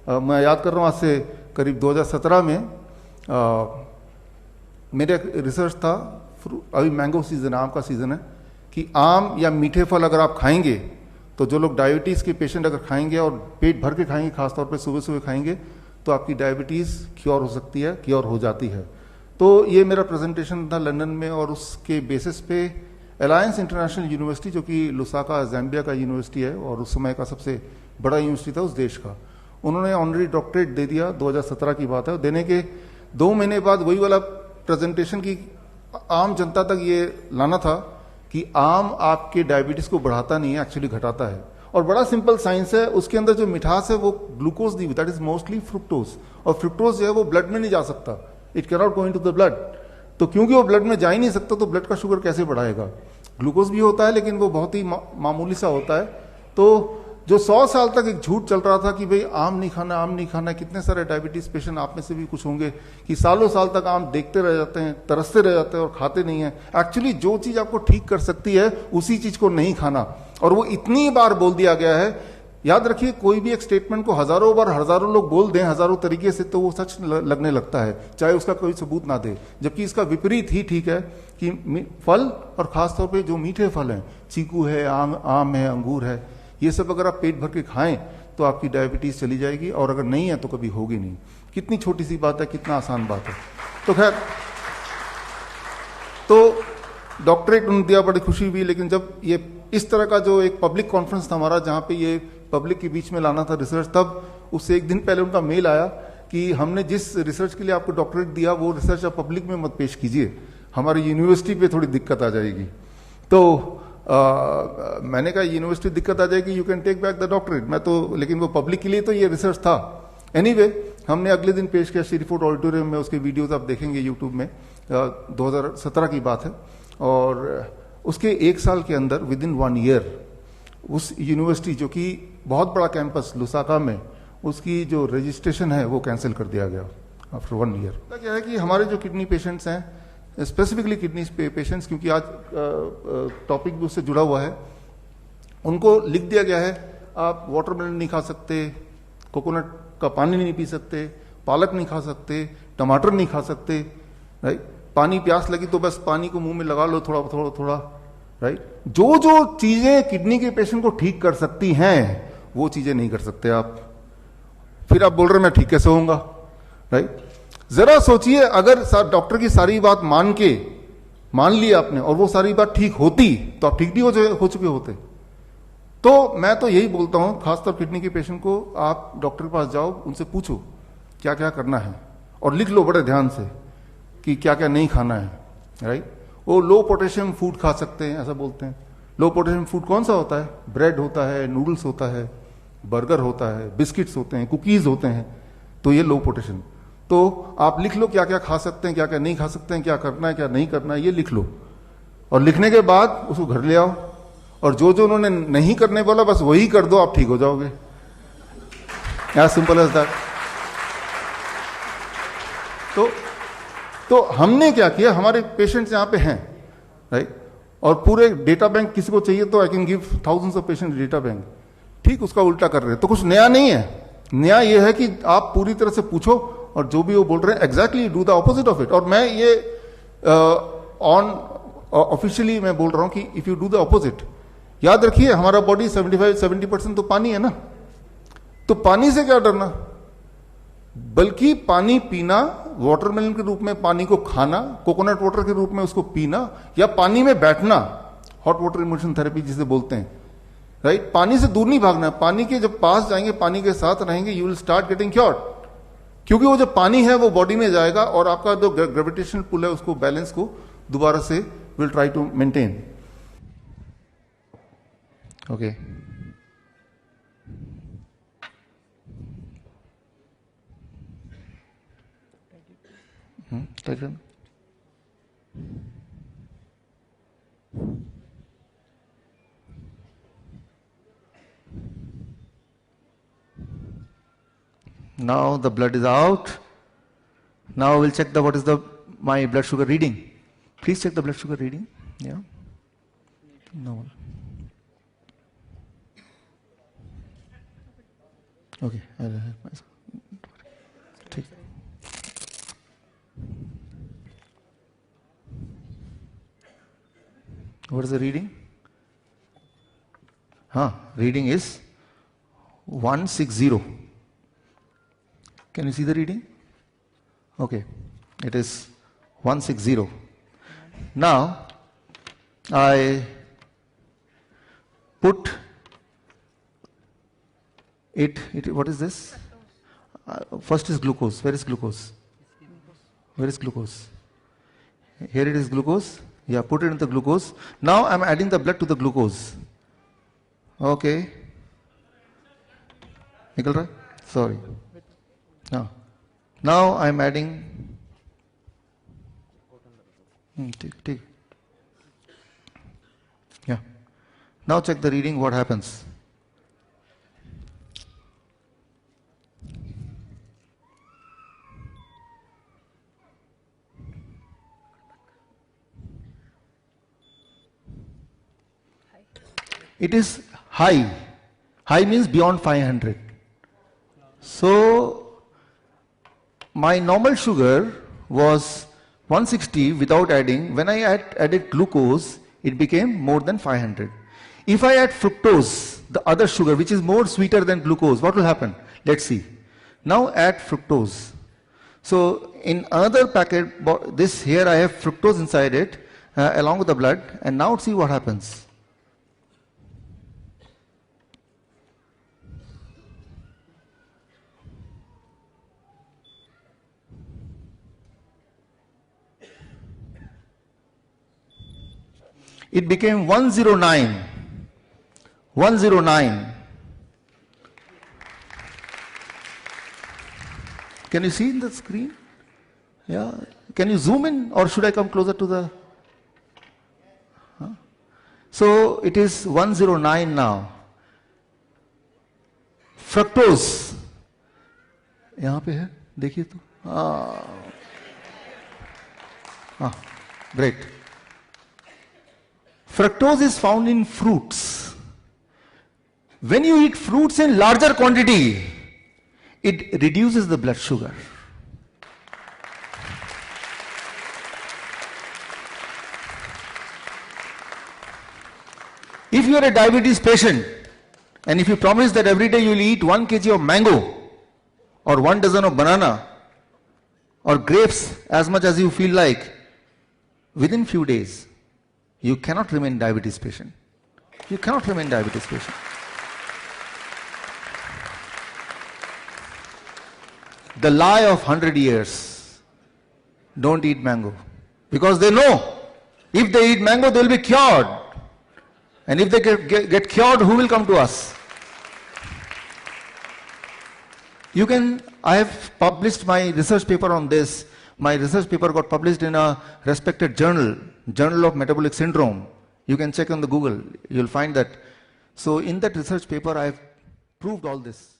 मैं याद कर रहा हूँ आज से करीब 2017 में मेरा एक रिसर्च था, अभी मैंगो सीज़न है, आम का सीज़न है, कि आम या मीठे फल अगर आप खाएंगे तो जो लोग डायबिटीज़ के पेशेंट अगर खाएंगे और पेट भर के खाएंगे, खासतौर पे सुबह सुबह खाएंगे, तो आपकी डायबिटीज़ क्योर हो सकती है, क्योर हो जाती है। तो ये मेरा प्रेजेंटेशन था लंदन में, और उसके बेसिस पे अलायंस इंटरनेशनल यूनिवर्सिटी, जो कि लुसाका ज़ैम्बिया का यूनिवर्सिटी है और उस समय का सबसे बड़ा यूनिवर्सिटी था उस देश का, उन्होंने ऑनरी डॉक्टरेट दे दिया। 2017 की बात है। देने के 2 महीने बाद वही वाला प्रेजेंटेशन की आम जनता तक ये लाना था कि आम आपके डायबिटीज को बढ़ाता नहीं है, एक्चुअली घटाता है। और बड़ा सिंपल साइंस है, उसके अंदर जो मिठास है वो ग्लूकोज दी हुई, दैट इज मोस्टली फ्रुक्टोज, और फ्रुक्टोज जो है वो ब्लड में नहीं जा सकता, it can not go into the blood. तो क्योंकि वो ब्लड में जा ही नहीं सकता तो ब्लड का शुगर कैसे बढ़ाएगा। ग्लूकोज भी होता है लेकिन वो बहुत ही मामूली सा होता है। तो जो 100 साल तक एक झूठ चल रहा था कि भाई आम नहीं खाना, आम नहीं खाना, कितने सारे डायबिटीज पेशेंट आप में से भी कुछ होंगे कि सालों साल तक आम देखते रह जाते हैं, तरसते रह जाते हैं और खाते नहीं है। एक्चुअली जो चीज आपको ठीक कर सकती है उसी चीज को नहीं खाना, और वो इतनी बार बोल दिया गया है। याद रखिए, कोई भी एक स्टेटमेंट को हजारों बार हजारों लोग बोल दें हजारों तरीके से तो वो सच लगने लगता है, चाहे उसका कोई सबूत ना दे। जबकि इसका विपरीत ही ठीक है कि फल, और खासतौर पर जो मीठे फल हैं, चीकू है, आम है, अंगूर है, ये सब अगर आप पेट भर के खाएं तो आपकी डायबिटीज चली जाएगी, और अगर नहीं है तो कभी होगी नहीं। कितनी छोटी सी बात है, कितना आसान बात है। तो खैर, तो डॉक्टरेट उन्होंने दिया, बड़ी खुशी हुई। लेकिन जब ये इस तरह का जो एक पब्लिक कॉन्फ्रेंस था हमारा, जहां पे ये पब्लिक के बीच में लाना था रिसर्च, तब उससे एक दिन पहले उनका मेल आया कि हमने जिस रिसर्च के लिए आपको डॉक्टरेट दिया वो रिसर्च आप पब्लिक में मत पेश कीजिए, हमारी यूनिवर्सिटी पे थोड़ी दिक्कत आ जाएगी। तो मैंने कहा यूनिवर्सिटी दिक्कत आ जाएगी, you can take back the doctorate. मैं तो, लेकिन वो पब्लिक के लिए तो ये रिसर्च था। एनीवे, हमने अगले दिन पेश किया श्रीफोर्ड ऑडिटोरियम में, उसके वीडियोज आप देखेंगे यूट्यूब में, 2017 की बात है। और उसके 1 साल के अंदर, विद इन 1 ईयर, उस यूनिवर्सिटी जो कि बहुत बड़ा कैंपस लुसाका में, उसकी जो रजिस्ट्रेशन है वो कैंसिल कर दिया गया आफ्टर 1 ईयर। क्या है कि हमारे जो किडनी पेशेंट्स हैं, स्पेसिफिकली किडनी पेशेंट्स, क्योंकि आज टॉपिक भी उससे जुड़ा हुआ है, उनको लिख दिया गया है आप वाटरमेलन नहीं खा सकते, कोकोनट का पानी नहीं पी सकते, पालक नहीं खा सकते, टमाटर नहीं खा सकते, राइट। पानी, प्यास लगी तो बस पानी को मुंह में लगा लो थोड़ा थोड़ा थोड़ा, राइट। जो जो चीजें किडनी के पेशेंट को ठीक कर सकती हैं वो चीजें नहीं कर सकते आप। फिर आप बोल रहे मैं ठीक कैसे होऊंगा, राइट। जरा सोचिए, अगर डॉक्टर की सारी बात मान ली आपने और वो सारी बात ठीक होती तो आप ठीक भी हो चुके होते। तो मैं तो यही बोलता हूं, खासतौर किडनी के पेशेंट को, आप डॉक्टर के पास जाओ, उनसे पूछो क्या क्या करना है, और लिख लो बड़े ध्यान से कि क्या क्या नहीं खाना है, राइट। वो लो पोटेशियम फूड खा सकते हैं, ऐसा बोलते हैं। लो पोटेशियम फूड कौन सा होता है? ब्रेड होता है, नूडल्स होता है, बर्गर होता है, बिस्किट्स होते हैं, कुकीज होते हैं, तो ये लो पोटेशियम। तो आप लिख लो क्या क्या खा सकते हैं, क्या क्या नहीं खा सकते हैं, क्या करना है क्या नहीं करना है, ये लिख लो। और लिखने के बाद उसको घर ले आओ, और जो जो उन्होंने नहीं करने बोला बस वही कर दो, आप ठीक हो जाओगे। As simple as that. तो हमने क्या किया, हमारे पेशेंट्स यहाँ पे हैं, राइट, और पूरे डेटा बैंक किसी को चाहिए तो I can give thousands of patient data bank. ठीक उसका उल्टा कर रहे हैं, तो कुछ नया नहीं है। नया ये है कि आप पूरी तरह से पूछो, और जो भी वो बोल रहे हैं exactly do the opposite of it. और मैं ये ऑफिशियली मैं बोल रहा हूं कि if you do the opposite, याद रखिए हमारा बॉडी 75-70% तो पानी है ना, तो पानी से क्या डरना, बल्कि पानी पीना, वाटरमेलन के रूप में पानी को खाना, कोकोनट वाटर के रूप में उसको पीना, या पानी में बैठना, हॉट वाटर इमर्शन थेरेपी जिसे बोलते हैं, राइट। पानी से दूर नहीं भागना, पानी के जब पास जाएंगे, पानी के साथ रहेंगे, you will start getting cured, क्योंकि वो जो पानी है वो बॉडी में जाएगा और आपका जो ग्रेविटेशनल पुल है उसको, बैलेंस को दोबारा से will try to maintain. Okay, now the blood is out. Now we'll check what is my blood sugar reading. Please check the blood sugar reading. Yeah. No. Okay. What is the reading? Reading is 160. Can you see the reading? Okay, it is 160. Now, I put it, what is this? First is glucose. Where is glucose? Where is glucose? Here it is glucose. Yeah, put it in the glucose. Now I am adding the blood to the glucose. Okay. Nikal Rai? Sorry. Now I am adding. Take. Yeah. Now check the reading, what happens. It is high. High means beyond 500. So, my normal sugar was 160 without adding. When I added glucose, it became more than 500. If I add fructose, the other sugar, which is more sweeter than glucose, what will happen? Let's see. Now add fructose. So, in another packet, this here I have fructose inside it, along with the blood, and now see what happens. It became 109. 109. Can you see in the screen? Yeah. Can you zoom in, or should I come closer to the? So it is 109 now. Fructose. यहाँ पे है, देखिए तो. Great. Fructose is found in fruits. When you eat fruits in larger quantity, it reduces the blood sugar. If you are a diabetes patient, and if you promise that every day you will eat 1 kg of mango, or 1 dozen of banana, or grapes as much as you feel like, within few days, you cannot remain diabetes patient. You cannot remain diabetes patient. The lie of 100 years. Don't eat mango. Because they know, if they eat mango, they will be cured. And if they get cured, who will come to us? I have published my research paper on this. My research paper got published in a respected journal, Journal of Metabolic Syndrome. You can check on the Google, you'll find that. So in that research paper, I have proved all this.